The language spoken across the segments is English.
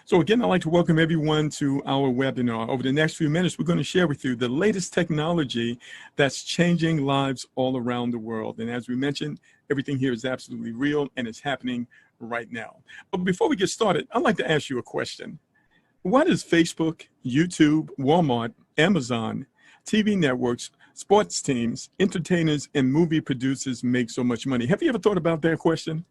So again, I'd like to welcome everyone to our webinar. Over the next few minutes, we're going to share with you the latest technology that's changing lives all around the world. And as we mentioned, everything here is absolutely real and it's happening right now. But before we get started, I'd like to ask you a question. Why does Facebook, YouTube, Walmart, Amazon, TV networks, sports teams, entertainers, and movie producers make so much money? Have you ever thought about that question?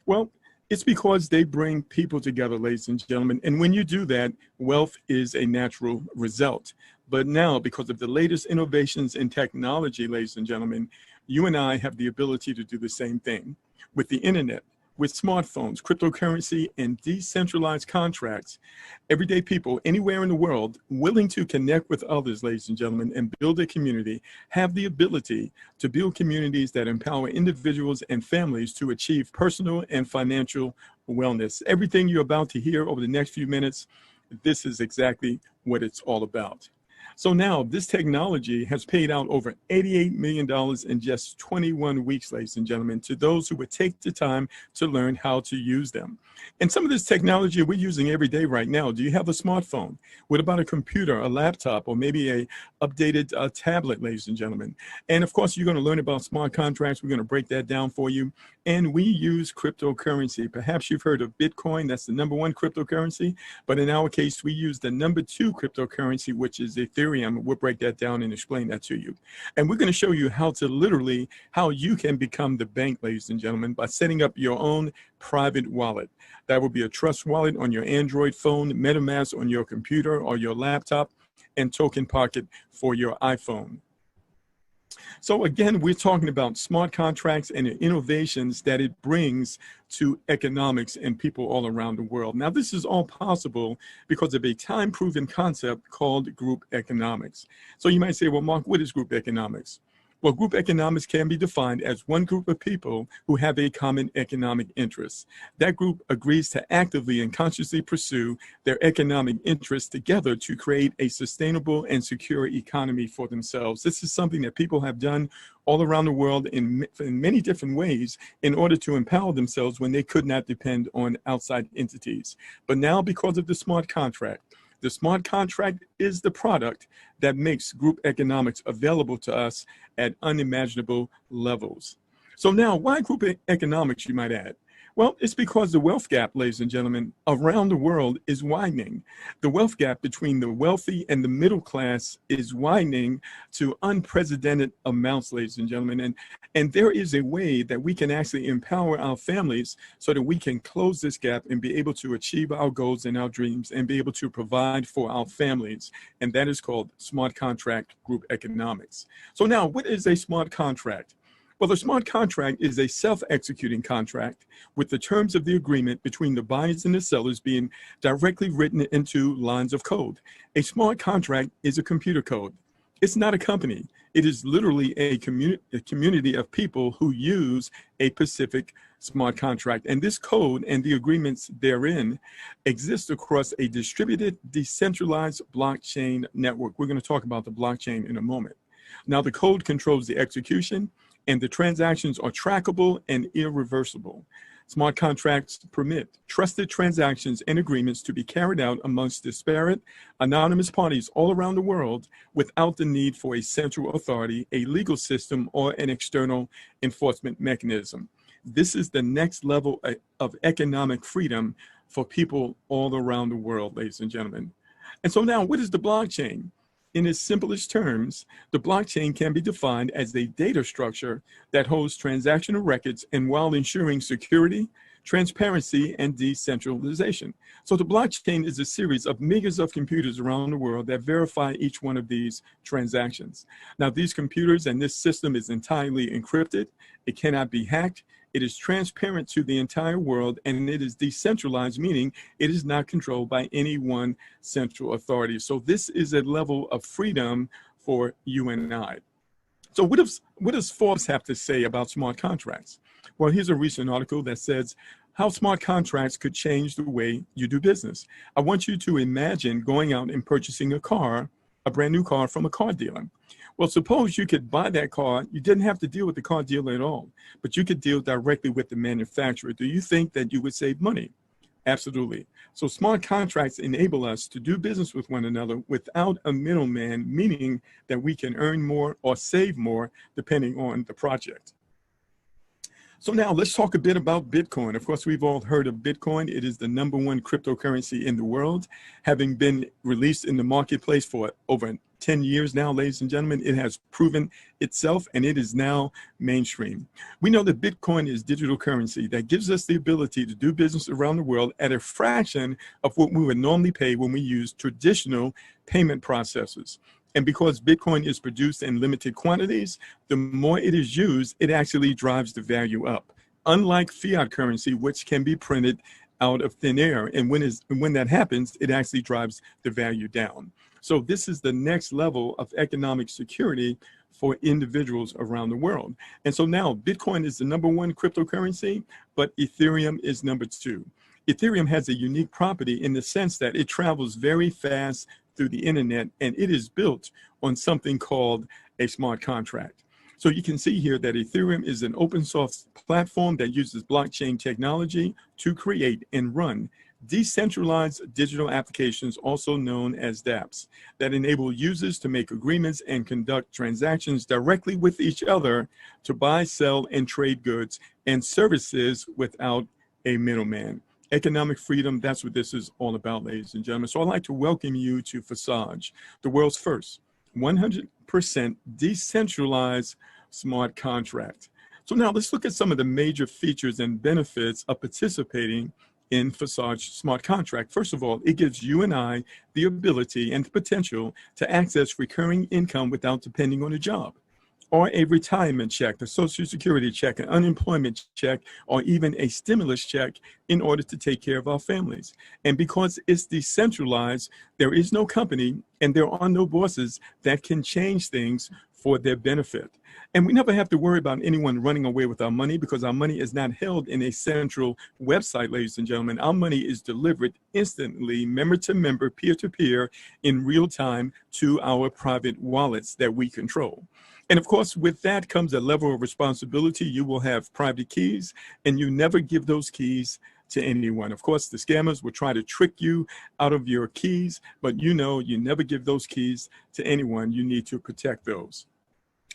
Well, it's because they bring people together, ladies and gentlemen. And when you do that, wealth is a natural result. But now, because of the latest innovations in technology, ladies and gentlemen, you and I have the ability to do the same thing. With the internet, with smartphones, cryptocurrency, and decentralized contracts, everyday people anywhere in the world willing to connect with others, ladies and gentlemen, and build a community, have the ability to build communities that empower individuals and families to achieve personal and financial wellness. Everything you're about to hear over the next few minutes, this is exactly what it's all about. So now this technology has paid out over $88 million in just 21 weeks, ladies and gentlemen, to those who would take the time to learn how to use them. And some of this technology we're using every day right now. Do you have a smartphone? What about a computer, a laptop, or maybe a updated tablet, ladies and gentlemen? And of course, you're going to learn about smart contracts. We're going to break that down for you. And we use cryptocurrency. Perhaps you've heard of Bitcoin. That's the #1 cryptocurrency. But in our case, we use the #2 cryptocurrency, which is Ethereum. We'll break that down and explain that to you. And we're going to show you how you can become the bank, ladies and gentlemen, by setting up your own private wallet. That will be a trust wallet on your Android phone, MetaMask on your computer or your laptop, and Token Pocket for your iPhone. So again, we're talking about smart contracts and the innovations that it brings to economics and people all around the world. Now, this is all possible because of a time-proven concept called group economics. So you might say, well, Mark, what is group economics? Well, group economics can be defined as one group of people who have a common economic interest. That group agrees to actively and consciously pursue their economic interests together to create a sustainable and secure economy for themselves. This is something that people have done all around the world in many different ways in order to empower themselves when they could not depend on outside entities. But now, because of the smart contract is the product that makes group economics available to us at unimaginable levels. So now, why group economics, you might add? Well, it's because the wealth gap, ladies and gentlemen, around the world is widening. The wealth gap between the wealthy and the middle class is widening to unprecedented amounts, ladies and gentlemen. And there is a way that we can actually empower our families so that we can close this gap and be able to achieve our goals and our dreams and be able to provide for our families. And that is called smart contract group economics. So now, what is a smart contract? Well, a smart contract is a self-executing contract with the terms of the agreement between the buyers and the sellers being directly written into lines of code. A smart contract is a computer code. It's not a company. It is literally a community of people who use a specific smart contract. And this code and the agreements therein exist across a distributed, decentralized blockchain network. We're going to talk about the blockchain in a moment. Now, the code controls the execution, and the transactions are trackable and irreversible. Smart contracts permit trusted transactions and agreements to be carried out amongst disparate, anonymous parties all around the world without the need for a central authority, a legal system, or an external enforcement mechanism. This is the next level of economic freedom for people all around the world, ladies and gentlemen. And so now, what is the blockchain? In its simplest terms, the blockchain can be defined as a data structure that holds transactional records and while ensuring security, transparency, and decentralization. So the blockchain is a series of millions of computers around the world that verify each one of these transactions. Now, these computers and this system is entirely encrypted. It cannot be hacked. It is transparent to the entire world, and it is decentralized, meaning it is not controlled by any one central authority. So this is a level of freedom for you and I. So what does Forbes have to say about smart contracts? Well, here's a recent article that says how smart contracts could change the way you do business. I want you to imagine going out and purchasing a brand new car from a car dealer. Well, suppose you could buy that car. You didn't have to deal with the car dealer at all, but you could deal directly with the manufacturer. Do you think that you would save money? Absolutely. So smart contracts enable us to do business with one another without a middleman, meaning that we can earn more or save more depending on the project. So now let's talk a bit about Bitcoin. Of course, we've all heard of Bitcoin. It is the #1 cryptocurrency in the world, having been released in the marketplace for over 10 years now, ladies and gentlemen. It has proven itself and it is now mainstream. We know that Bitcoin is digital currency that gives us the ability to do business around the world at a fraction of what we would normally pay when we use traditional payment processors. And because Bitcoin is produced in limited quantities, the more it is used, it actually drives the value up. Unlike fiat currency, which can be printed out of thin air. And when that happens, it actually drives the value down. So this is the next level of economic security for individuals around the world. And so now Bitcoin is the #1 cryptocurrency, but Ethereum is #2. Ethereum has a unique property in the sense that it travels very fast through the internet, and it is built on something called a smart contract. So you can see here that Ethereum is an open source platform that uses blockchain technology to create and run decentralized digital applications, also known as dApps, that enable users to make agreements and conduct transactions directly with each other to buy, sell, and trade goods and services without a middleman. Economic freedom, that's what this is all about, ladies and gentlemen. So I'd like to welcome you to Forsage, the world's first 100% decentralized smart contract. So now let's look at some of the major features and benefits of participating in Forsage smart contract. First of all, it gives you and I the ability and the potential to access recurring income without depending on a job, or a retirement check, a social security check, an unemployment check, or even a stimulus check in order to take care of our families. And because it's decentralized, there is no company and there are no bosses that can change things for their benefit. And we never have to worry about anyone running away with our money because our money is not held in a central website, ladies and gentlemen. Our money is delivered instantly, member to member, peer to peer, in real time to our private wallets that we control. And of course, with that comes a level of responsibility. You will have private keys, and you never give those keys to anyone. Of course, the scammers will try to trick you out of your keys, but you know you never give those keys to anyone. You need to protect those.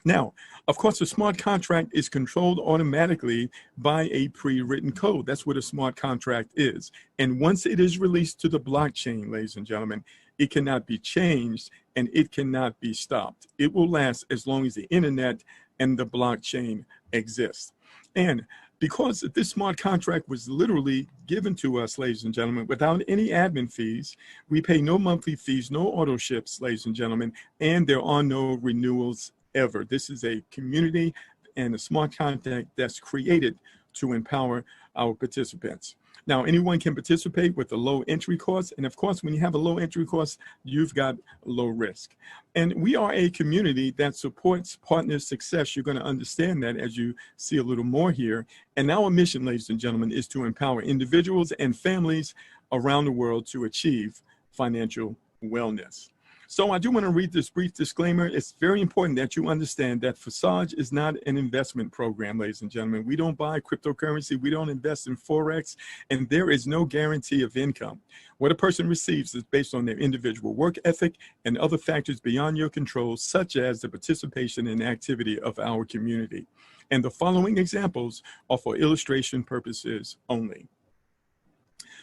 Now, of course, a smart contract is controlled automatically by a pre-written code. That's what a smart contract is. And once it is released to the blockchain, ladies and gentlemen, it cannot be changed and it cannot be stopped. It will last as long as the internet and the blockchain exist. And because this smart contract was literally given to us, ladies and gentlemen, without any admin fees, we pay no monthly fees, no auto ships, ladies and gentlemen, and there are no renewals ever. This is a community and a smart contract that's created to empower our participants. Now, anyone can participate with a low entry cost. And of course, when you have a low entry cost, you've got low risk. And we are a community that supports partner success. You're going to understand that as you see a little more here. And our mission, ladies and gentlemen, is to empower individuals and families around the world to achieve financial wellness. So I do want to read this brief disclaimer. It's very important that you understand that Forsage is not an investment program, ladies and gentlemen. We don't buy cryptocurrency. We don't invest in Forex, and there is no guarantee of income. What a person receives is based on their individual work ethic and other factors beyond your control, such as the participation and activity of our community. And the following examples are for illustration purposes only.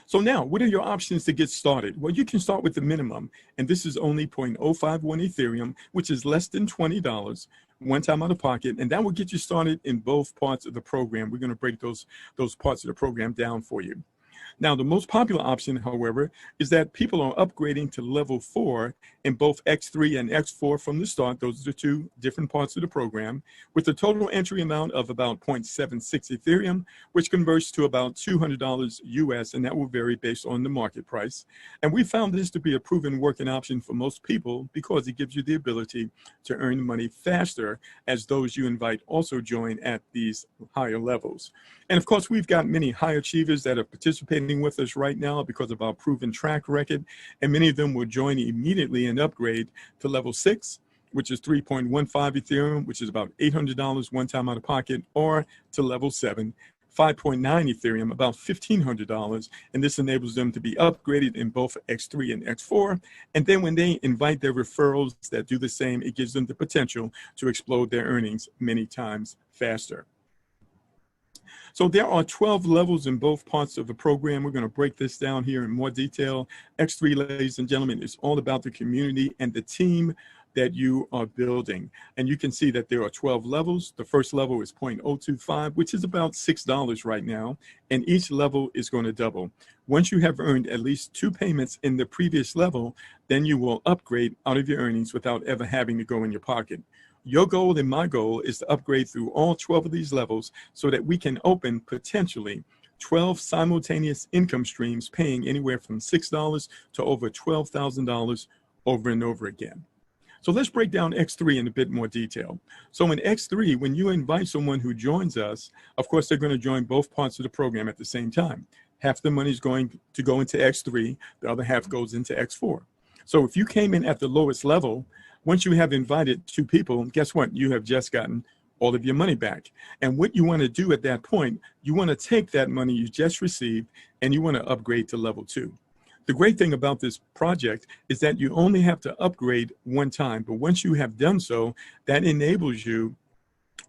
So now, what are your options to get started? Well, you can start with the minimum, and this is only 0.051 Ethereum, which is less than $20, one time out of pocket, and that will get you started in both parts of the program. We're going to break those parts of the program down for you. Now, the most popular option, however, is that people are upgrading to level 4 in both X3 and X4 from the start. Those are the two different parts of the program, with a total entry amount of about 0.76 Ethereum, which converts to about $200 US, and that will vary based on the market price. And we found this to be a proven working option for most people because it gives you the ability to earn money faster as those you invite also join at these higher levels. And of course, we've got many high achievers that are participating with us right now because of our proven track record, and many of them will join immediately and upgrade to level 6, which is 3.15 Ethereum, which is about $800 one time out of pocket, or to level 7 5.9 Ethereum, about $1,500. And this enables them to be upgraded in both X3 and X4. And then when they invite their referrals that do the same, it gives them the potential to explode their earnings many times faster. So there are 12 levels in both parts of the program. We're going to break this down here in more detail. X3, ladies and gentlemen, is all about the community and the team that you are building. And you can see that there are 12 levels. The first level is 0.025, which is about $6 right now. And each level is going to double. Once you have earned at least 2 payments in the previous level, then you will upgrade out of your earnings without ever having to go in your pocket. Your goal and my goal is to upgrade through all 12 of these levels so that we can open potentially 12 simultaneous income streams paying anywhere from $6 to over $12,000 over and over again. So let's break down X3 in a bit more detail. So in X3, when you invite someone who joins us, of course, they're going to join both parts of the program at the same time. Half the money is going to go into X3, the other half goes into X4. So if you came in at the lowest level, once you have invited 2 people, guess what? You have just gotten all of your money back. And what you want to do at that point, you want to take that money you just received and you want to upgrade to level 2. The great thing about this project is that you only have to upgrade one time, but once you have done so, that enables you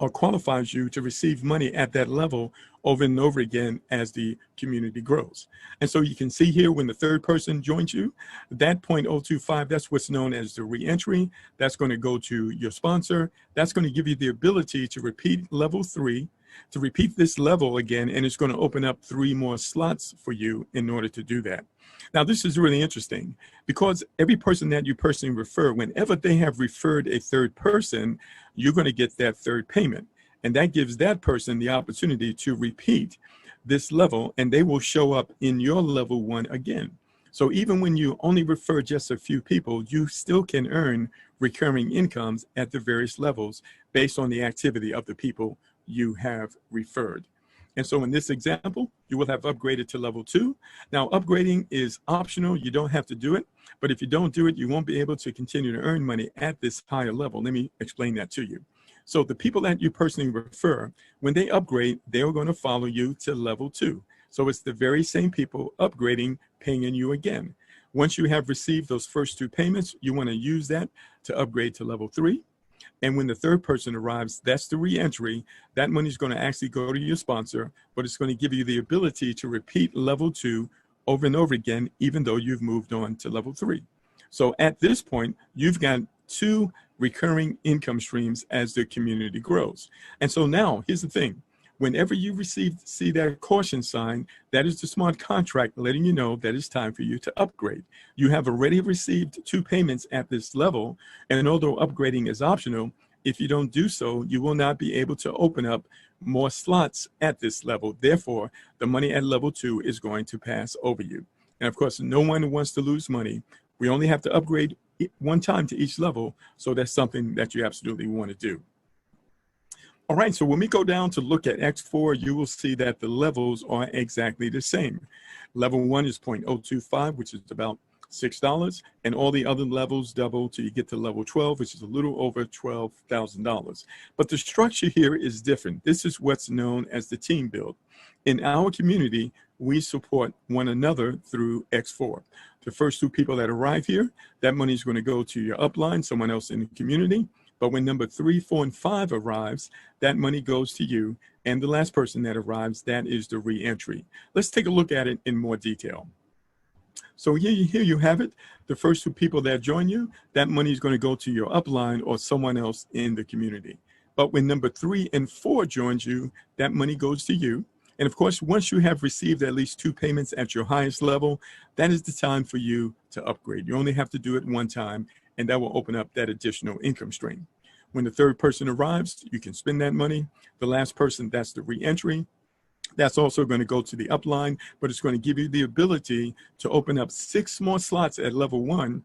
or qualifies you to receive money at that level over and over again as the community grows. And so you can see here when the third person joins you, that 0.025, that's what's known as the re-entry. That's going to go to your sponsor. That's going to give you the ability to repeat level 3, to repeat this level again, and it's going to open up 3 more slots for you in order to do that. Now, this is really interesting because every person that you personally refer, whenever they have referred a third person, you're going to get that third payment. And that gives that person the opportunity to repeat this level, and they will show up in your level 1 again. So even when you only refer just a few people, you still can earn recurring incomes at the various levels based on the activity of the people you have referred. And so in this example, you will have upgraded to level 2. Now, upgrading is optional. You don't have to do it. But if you don't do it, you won't be able to continue to earn money at this higher level. Let me explain that to you. So the people that you personally refer, when they upgrade, they're going to follow you to level 2. So it's the very same people upgrading, paying you again. Once you have received those first 2 payments, you want to use that to upgrade to level 3. And when the third person arrives, that's the re-entry. That money is going to actually go to your sponsor, but it's going to give you the ability to repeat level 2 over and over again, even though you've moved on to level 3. So at this point, you've got 2 recurring income streams as the community grows. And so now here's the thing. Whenever you see that caution sign, that is the smart contract letting you know that it's time for you to upgrade. You have already received 2 payments at this level, and although upgrading is optional, if you don't do so, you will not be able to open up more slots at this level. Therefore, the money at level 2 is going to pass over you. And of course, no one wants to lose money. We only have to upgrade one time to each level, so that's something that you absolutely want to do. All right, so when we go down to look at X4, you will see that the levels are exactly the same. Level 1 is 0.025, which is about $6, and all the other levels double till you get to level 12, which is a little over $12,000. But the structure here is different. This is what's known as the team build. In our community, we support one another through X4. The first 2 people that arrive here, that money is going to go to your upline, someone else in the community. But when number 3, 4, and 5 arrives, that money goes to you. And the last person that arrives, that is the re-entry. Let's take a look at it in more detail. So here you have it. The first 2 people that join you, that money is going to go to your upline or someone else in the community. But when number 3 and 4 joins you, that money goes to you. And of course, once you have received at least 2 payments at your highest level, that is the time for you to upgrade. You only have to do it one time, and that will open up that additional income stream. When the third person arrives, you can spend that money. The last person, that's the re-entry. That's also going to go to the upline, but it's going to give you the ability to open up 6 more slots at level 1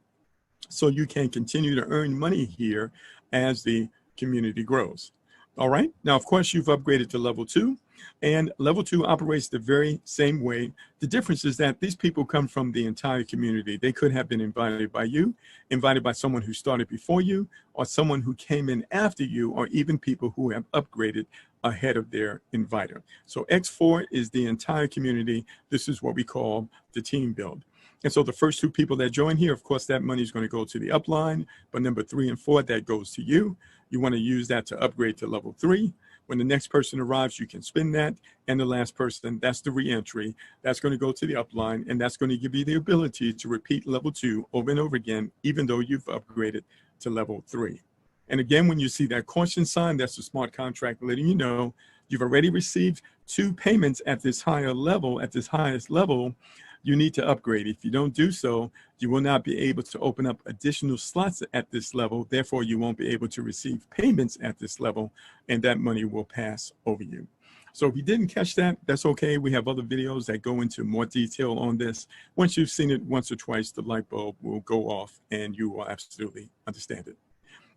so you can continue to earn money here as the community grows. All right. Now, of course, you've upgraded to level 2. And level 2 operates the very same way. The difference is that these people come from the entire community. They could have been invited by you, invited by someone who started before you, or someone who came in after you, or even people who have upgraded ahead of their inviter. So X4 is the entire community. This is what we call the team build. And so the first 2 people that join here, of course, that money is going to go to the upline. But number 3 and 4, that goes to you. You want to use that to upgrade to level 3. When the next person arrives, you can spend that. And the last person, that's the reentry. That's going to go to the upline. And that's going to give you the ability to repeat level 2 over and over again, even though you've upgraded to level 3. And again, when you see that caution sign, that's a smart contract letting you know you've already received 2 payments at this higher level, at this highest level. You need to upgrade. If you don't do so, you will not be able to open up additional slots at this level. Therefore, you won't be able to receive payments at this level, and that money will pass over you. So if you didn't catch that, that's okay. We have other videos that go into more detail on this. Once you've seen it once or twice, the light bulb will go off and you will absolutely understand it.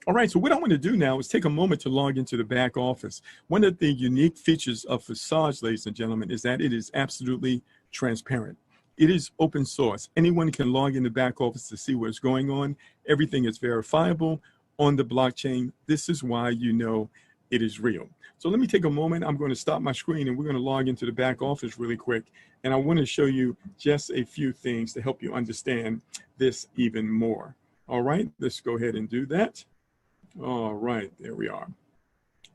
All right, so what I want to do now is take a moment to log into the back office. One of the unique features of Forsage, ladies and gentlemen, is that it is absolutely transparent. It is open source. Anyone can log in the back office to see what's going on. Everything is verifiable on the blockchain. This is why you know it is real. So let me take a moment. I'm going to stop my screen and we're going to log into the back office really quick. And I want to show you just a few things to help you understand this even more. All right, let's go ahead and do that. All right, there we are.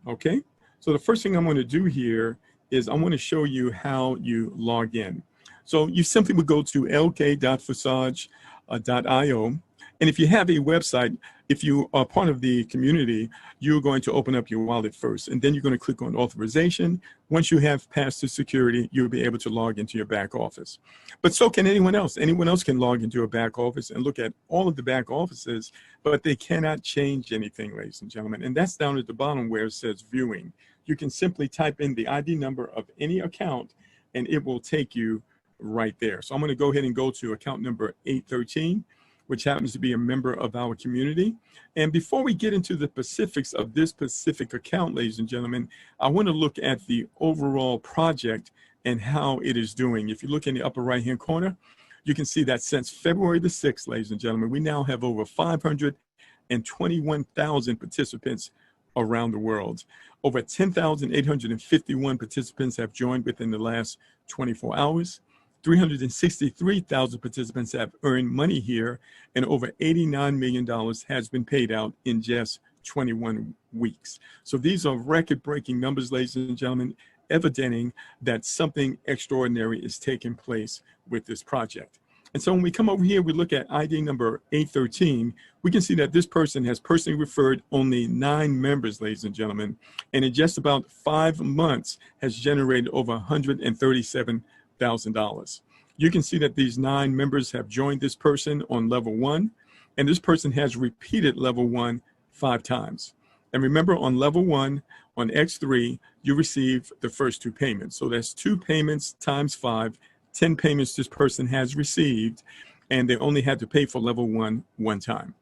Okay, so the first thing I'm going to do here is I want to show you how you log in. So you simply would go to lk.forsage.io. And if you have a website, if you are part of the community, you're going to open up your wallet first, and then you're going to click on authorization. Once you have passed the security, you'll be able to log into your back office. But so can anyone else. Anyone else can log into a back office and look at all of the back offices, but they cannot change anything, ladies and gentlemen. And that's down at the bottom where it says viewing. You can simply type in the ID number of any account, and it will take you right there. So I'm going to go ahead and go to account number 813, which happens to be a member of our community. And before we get into the specifics of this specific account, ladies and gentlemen, I want to look at the overall project and how it is doing. If you look in the upper right-hand corner, you can see that since February the 6th, ladies and gentlemen, we now have over 521,000 participants around the world. Over 10,851 participants have joined within the last 24 hours. 363,000 participants have earned money here, and over $89 million has been paid out in just 21 weeks. So these are record-breaking numbers, ladies and gentlemen, evidencing that something extraordinary is taking place with this project. And so when we come over here, we look at ID number 813, we can see that this person has personally referred only 9 members, ladies and gentlemen, and in just about 5 months has generated over $137,000. You can see that these 9 members have joined this person on level 1, and this person has repeated level 1 5 times. And remember, on level 1, on X3, you receive the first 2 payments. So that's 2 payments times 5, 10 payments this person has received, and they only had to pay for level 1 1 time.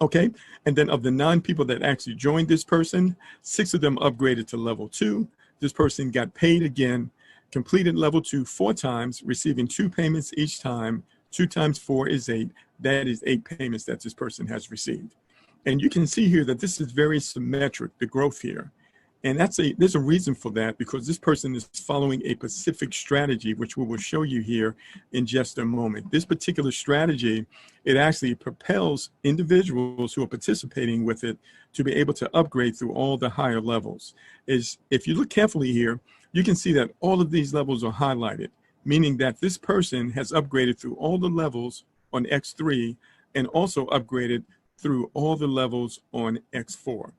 Okay, and then of the 9 people that actually joined this person, 6 of them upgraded to level 2. This person got paid again, completed level 2 4 times, receiving 2 payments each time. 2 times 4 is 8. That is 8 payments that this person has received. And you can see here that this is very symmetric, the growth here. And there's a reason for that, because this person is following a specific strategy, which we will show you here in just a moment. This particular strategy, it actually propels individuals who are participating with it to be able to upgrade through all the higher levels. If you look carefully here, you can see that all of these levels are highlighted, meaning that this person has upgraded through all the levels on X3 and also upgraded through all the levels on X4.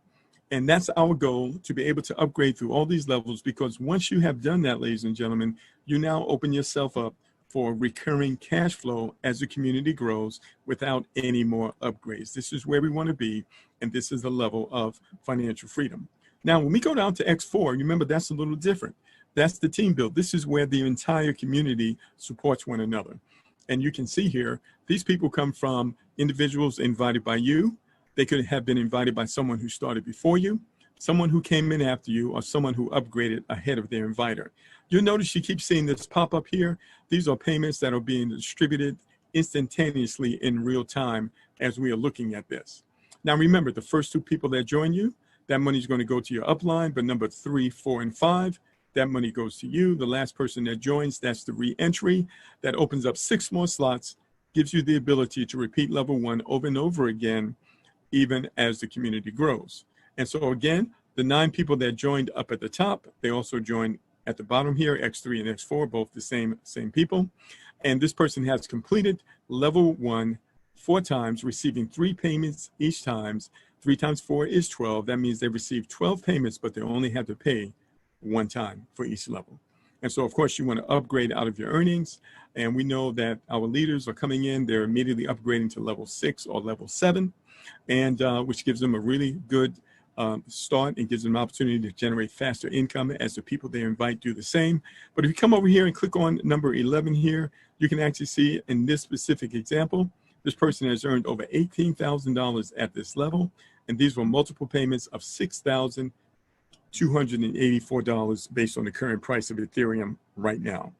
And that's our goal, to be able to upgrade through all these levels, because once you have done that, ladies and gentlemen, you now open yourself up for recurring cash flow as the community grows without any more upgrades. This is where we want to be, and this is the level of financial freedom. Now, when we go down to X4, remember that's a little different. That's the team build. This is where the entire community supports one another. And you can see here, these people come from individuals invited by you. They could have been invited by someone who started before you. someone who came in after you, or someone who upgraded ahead of their inviter. You'll notice you keep seeing this pop up here. These are payments that are being distributed instantaneously in real time as we are looking at this. Now remember, the first 2 people that join you, that money is going to go to your upline, but number 3, 4, and 5, that money goes to you. The last person that joins, that's the re-entry. That opens up 6 more slots, gives you the ability to repeat level 1 over and over again, even as the community grows. And so again, the 9 people that joined up at the top, they also joined at the bottom here, X3 and X4, both the same people. And this person has completed level 1 4 times, receiving 3 payments each time. 3 times 4 is 12. That means they received 12 payments, but they only had to pay 1 time for each level. And so, of course, you want to upgrade out of your earnings. And we know that our leaders are coming in. They're immediately upgrading to level 6 or level 7, and which gives them a really good start and gives them an opportunity to generate faster income as the people they invite do the same. But if you come over here and click on number 11 here, you can actually see in this specific example, this person has earned over $18,000 at this level. And these were multiple payments of $6,284 based on the current price of Ethereum right now.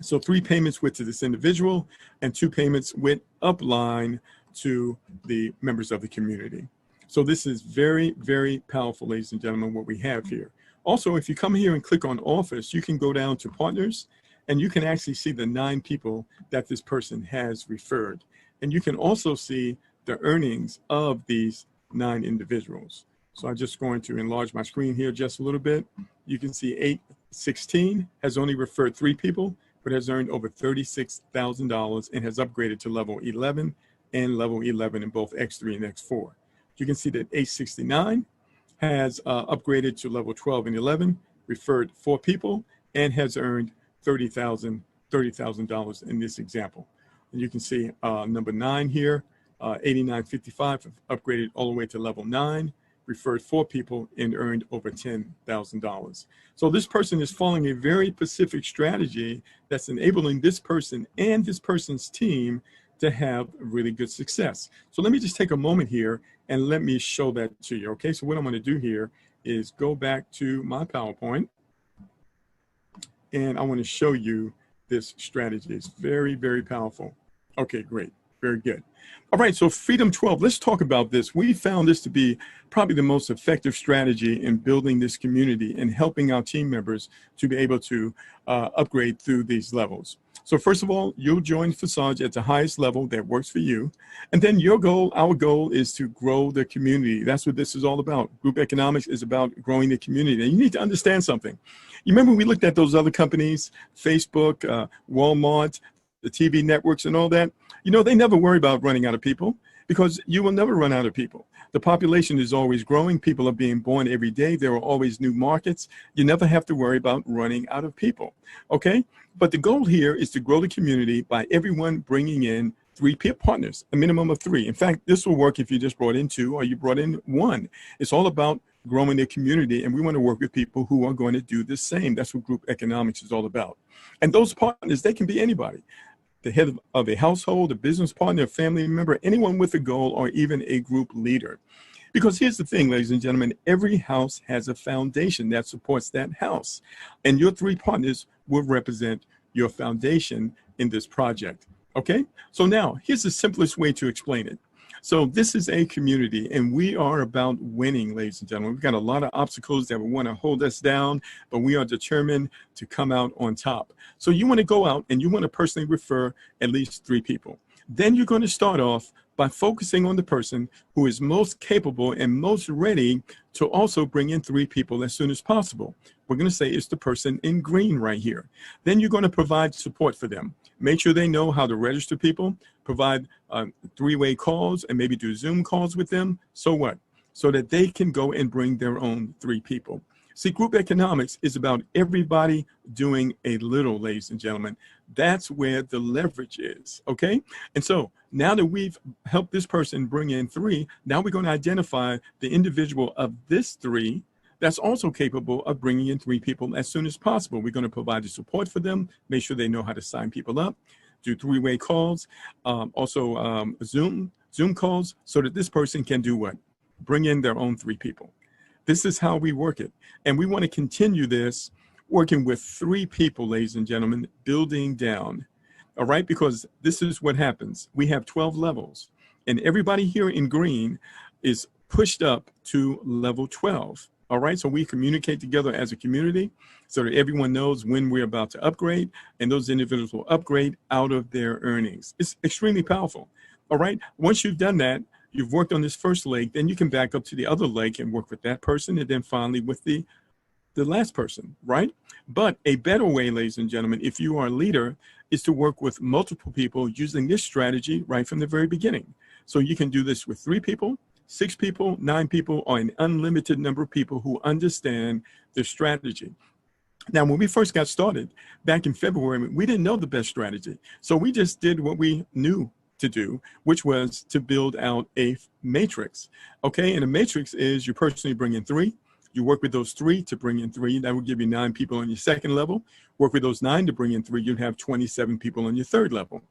So 3 payments went to this individual and 2 payments went upline to the members of the community. So this is very, very powerful, ladies and gentlemen, what we have here. Also, if you come here and click on Office, you can go down to Partners, and you can actually see the 9 people that this person has referred. And you can also see the earnings of these 9 individuals. So I'm just going to enlarge my screen here just a little bit. You can see 816 has only referred 3 people, but has earned over $36,000 and has upgraded to level 11 and level 11 in both X3 and X4. You can see that 869 has upgraded to level 12 and 11, referred 4 people, and has earned $30,000 in this example. And you can see number 9 here, 8955, upgraded all the way to level 9, referred 4 people, and earned over $10,000. So this person is following a very specific strategy that's enabling this person and this person's team to have really good success. So let me just take a moment here and let me show that to you. Okay, so what I'm going to do here is go back to my PowerPoint, and I want to show you this strategy. It's very, very powerful. Okay, great. Very good. All right, so Freedom 12, let's talk about this. We found this to be probably the most effective strategy in building this community and helping our team members to be able to upgrade through these levels. So first of all, you'll join Forsage at the highest level that works for you. And then your goal, our goal, is to grow the community. That's what this is all about. Group economics is about growing the community. And you need to understand something. You remember we looked at those other companies, Facebook, Walmart, the TV networks and all that? You know, they never worry about running out of people, because you will never run out of people. The population is always growing. People are being born every day. There are always new markets. You never have to worry about running out of people, okay? But the goal here is to grow the community by everyone bringing in 3 peer partners, a minimum of 3. In fact, this will work if you just brought in 2 or you brought in 1. It's all about growing the community, and we want to work with people who are going to do the same. That's what group economics is all about. And those partners, they can be anybody. The head of a household, a business partner, a family member, anyone with a goal, or even a group leader. Because here's the thing, ladies and gentlemen, every house has a foundation that supports that house. And your 3 partners will represent your foundation in this project, okay? So now, here's the simplest way to explain it. So this is a community, and we are about winning, ladies and gentlemen. We've got a lot of obstacles that want to hold us down, but we are determined to come out on top. So you want to go out and you want to personally refer at least 3 people. Then you're going to start off by focusing on the person who is most capable and most ready to also bring in 3 people as soon as possible. We're going to say it's the person in green right here. Then you're going to provide support for them. Make sure they know how to register people, provide 3-way calls, and maybe do Zoom calls with them. So what? So that they can go and bring their own 3 people. See, group economics is about everybody doing a little, ladies and gentlemen. That's where the leverage is, okay? And so now that we've helped this person bring in 3, now we're going to identify the individual of this 3 that's also capable of bringing in 3 people as soon as possible. We're going to provide the support for them, make sure they know how to sign people up, do 3-way calls, Zoom calls, so that this person can do what? Bring in their own 3 people. This is how we work it. And we want to continue this working with 3 people, ladies and gentlemen, building down. All right, because this is what happens. We have 12 levels, and everybody here in green is pushed up to level 12. All right, so we communicate together as a community so that everyone knows when we're about to upgrade, and those individuals will upgrade out of their earnings. It's extremely powerful. All right, once you've done that, you've worked on this first leg, then you can back up to the other leg and work with that person, and then finally with the last person, right? But a better way, ladies and gentlemen, if you are a leader, is to work with multiple people using this strategy right from the very beginning. So you can do this with 3 people, 6 people, 9 people, or an unlimited number of people who understand the strategy. Now, when we first got started back in February, we didn't know the best strategy. So we just did what we knew to do, which was to build out a matrix. Okay, and a matrix is you personally bring in 3. You work with those 3 to bring in 3. That will give you 9 people on your second level. Work with those 9 to bring in 3. You'd have 27 people on your third level.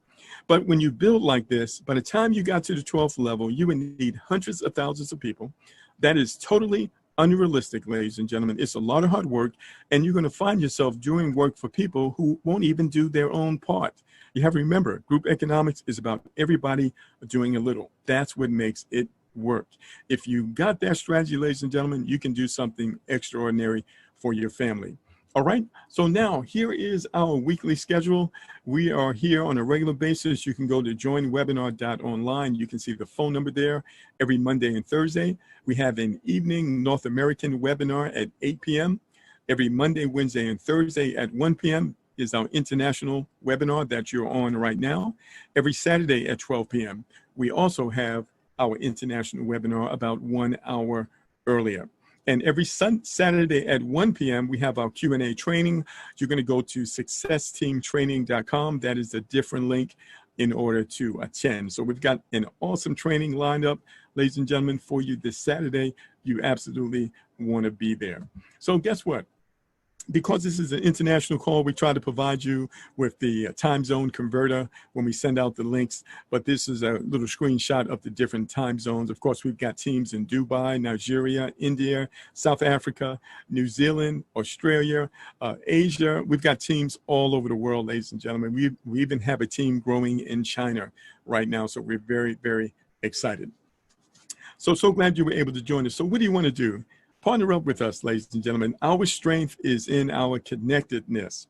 But when you build like this, by the time you got to the 12th level, you would need hundreds of thousands of people. That is totally unrealistic, ladies and gentlemen. It's a lot of hard work, and you're going to find yourself doing work for people who won't even do their own part. You have to remember, group economics is about everybody doing a little. That's what makes it work. If you got that strategy, ladies and gentlemen, you can do something extraordinary for your family. All right, so now here is our weekly schedule. We are here on a regular basis. You can go to joinwebinar.online. You can see the phone number there every Monday and Thursday. We have an evening North American webinar at 8 p.m. Every Monday, Wednesday, and Thursday at 1 p.m. is our international webinar that you're on right now. Every Saturday at 12 p.m. we also have our international webinar about 1 hour earlier. And every Saturday at 1 p.m., we have our Q&A training. You're going to go to successteamtraining.com. That is a different link in order to attend. So we've got an awesome training lined up, ladies and gentlemen, for you this Saturday. You absolutely want to be there. So guess what? Because this is an international call, we try to provide you with the time zone converter when we send out the links. But this is a little screenshot of the different time zones. Of course, we've got teams in Dubai, Nigeria, India, South Africa, New Zealand, Australia, Asia. We've got teams all over the world, ladies and gentlemen. We even have a team growing in China right now. So we're very, very excited. So glad you were able to join us. So what do you want to do? Partner up with us, ladies and gentlemen. Our strength is in our connectedness.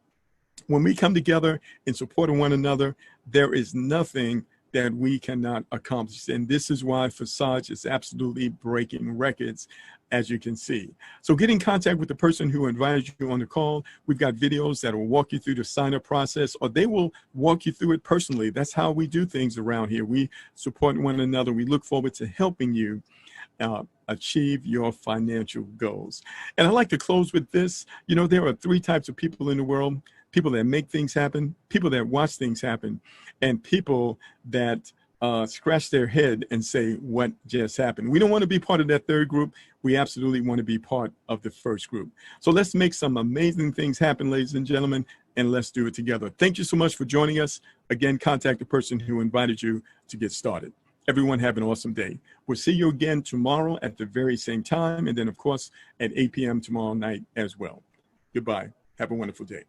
When we come together in support of one another, there is nothing that we cannot accomplish. And this is why Forsage is absolutely breaking records, as you can see. So get in contact with the person who invited you on the call. We've got videos that will walk you through the sign-up process, or they will walk you through it personally. That's how we do things around here. We support one another. We look forward to helping you achieve your financial goals. And I like to close with this. You know, there are 3 types of people in the world: people that make things happen, people that watch things happen, and people that scratch their head and say, what just happened? We don't want to be part of that 3rd group. We absolutely want to be part of the 1st group. So let's make some amazing things happen, ladies and gentlemen, and let's do it together. Thank you so much for joining us. Again, contact the person who invited you to get started. Everyone have an awesome day. We'll see you again tomorrow at the very same time, and then, of course, at 8 p.m. tomorrow night as well. Goodbye. Have a wonderful day.